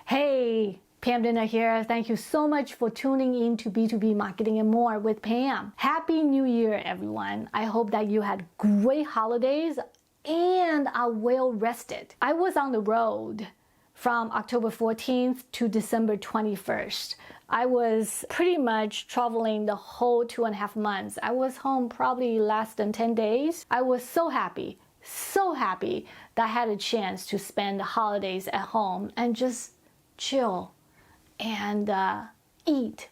Hey, Pam Didner here. Thank you so much for tuning in to B2B Marketing and More with Pam. Happy New Year, everyone. I hope that you had great holidays and are well rested. I was on the road from October 14th to December 21st. I was pretty much traveling the whole 2.5 months. I was home probably less than 10 days. I was so happy that I had a chance to spend the holidays at home and just chill and eat.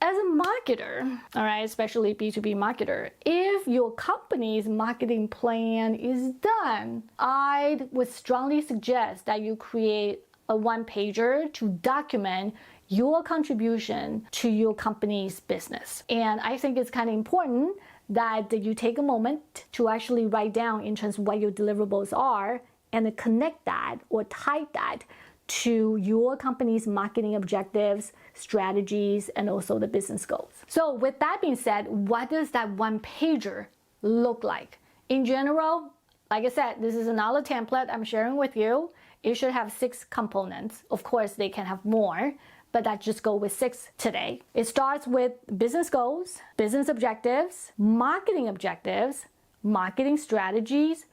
As a marketer, all right, especially B2B marketer, if your company's marketing plan is done, I would strongly suggest that you create a one-pager to document your contribution to your company's business. And I think it's kind of important that you take a moment to actually write down in terms of what your deliverables are and then connect that or tie that to your company's marketing objectives, strategies, and also the business goals. So with that being said, what does that one pager look like? In general, like I said, this is another template I'm sharing with you. It should have 6 components. Of course, they can have more, but I just go with 6 today. It starts with business goals, business objectives, marketing strategies,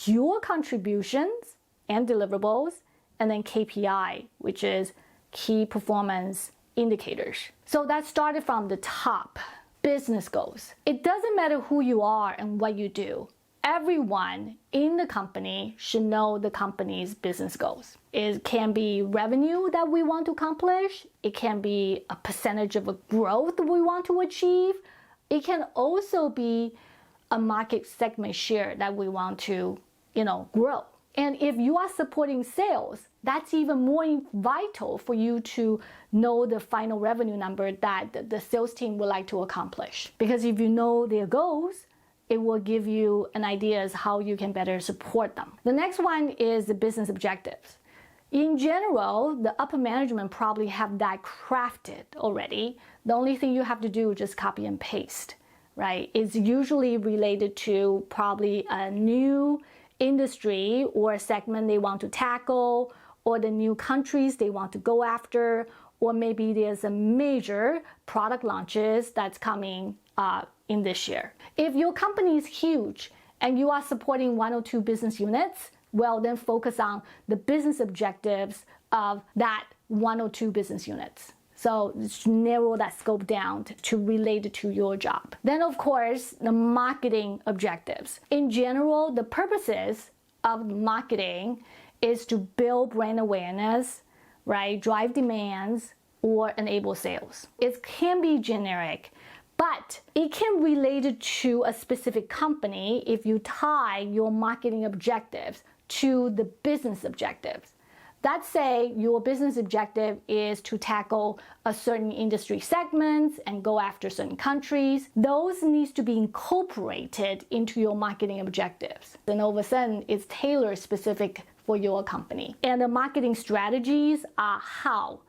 your contributions and deliverables, and then KPI, which is key performance indicators. So that started from the top, business goals. It doesn't matter who you are and what you do. Everyone in the company should know the company's business goals. It can be revenue that we want to accomplish. It can be a percentage of a growth we want to achieve. It can also be a market segment share that we want to, grow. And if you are supporting sales, that's even more vital for you to know the final revenue number that the sales team would like to accomplish. Because if you know their goals, it will give you an idea as how you can better support them. The next one is the business objectives. In general, the upper management probably have that crafted already. The only thing you have to do is just copy and paste, right? It's usually related to probably a new industry or segment they want to tackle, or the new countries they want to go after, or maybe there's a major product launches that's coming in this year. If your company is huge and you are supporting 1 or 2 business units, well, then focus on the business objectives of that 1 or 2 business units. So narrow that scope down to relate to your job. Then, of course, the marketing objectives. In general, the purposes of marketing is to build brand awareness, right? Drive demands or enable sales. It can be generic, but it can relate to a specific company if you tie your marketing objectives to the business objectives. Let's say your business objective is to tackle a certain industry segments and go after certain countries. Those needs to be incorporated into your marketing objectives. Then all of a sudden, it's tailored specific for your company. And the marketing strategies are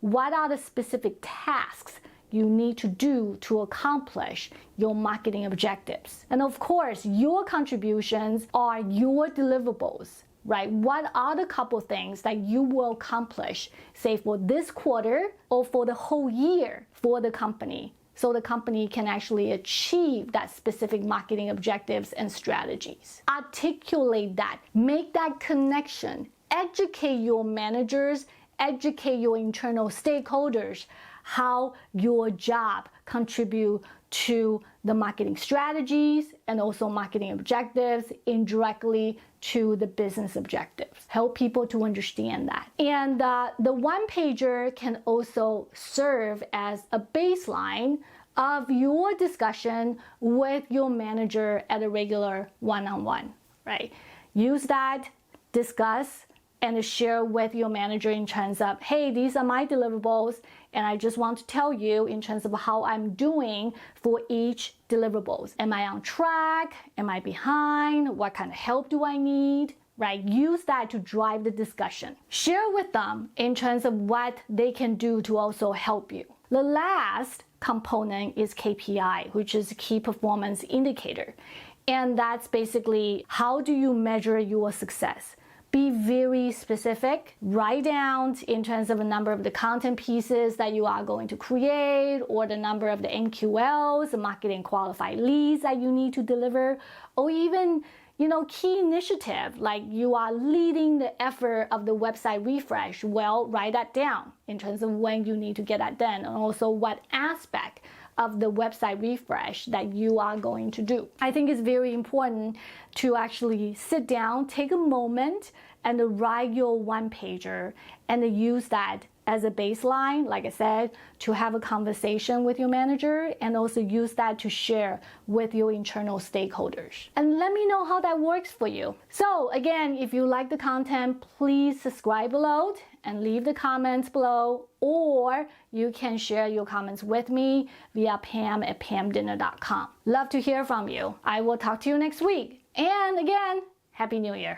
what are the specific tasks you need to do to accomplish your marketing objectives. And of course, your contributions are your deliverables. Right? What are the couple things that you will accomplish, say for this quarter or for the whole year for the company, so the company can actually achieve that specific marketing objectives and strategies? Articulate that, make that connection, educate your managers, educate your internal stakeholders how your job contribute to the marketing strategies and also marketing objectives indirectly to the business objectives. Help people to understand that. And the one pager can also serve as a baseline of your discussion with your manager at a regular one-on-one, right? Use that, discuss, and share with your manager in terms of, hey, these are my deliverables, and I just want to tell you in terms of how I'm doing for each deliverables. Am I on track? Am I behind? What kind of help do I need? Right? Use that to drive the discussion. Share with them in terms of what they can do to also help you. The last component is KPI, which is key performance indicator. And that's basically how do you measure your success? Be very specific. Write down in terms of the number of the content pieces that you are going to create, or the number of the MQLs, the marketing qualified leads that you need to deliver, or even key initiative, like you are leading the effort of the website refresh. Well, write that down in terms of when you need to get that done, and also what aspect of the website refresh that you are going to do. I think it's very important to actually sit down, take a moment, and write your one-pager and use that as a baseline, like I said, to have a conversation with your manager, and also use that to share with your internal stakeholders. And let me know how that works for you. So again, if you like the content, please subscribe below and leave the comments below, or you can share your comments with me via pam@pamdidner.com. Love to hear from you. I will talk to you next week. And again, Happy New Year.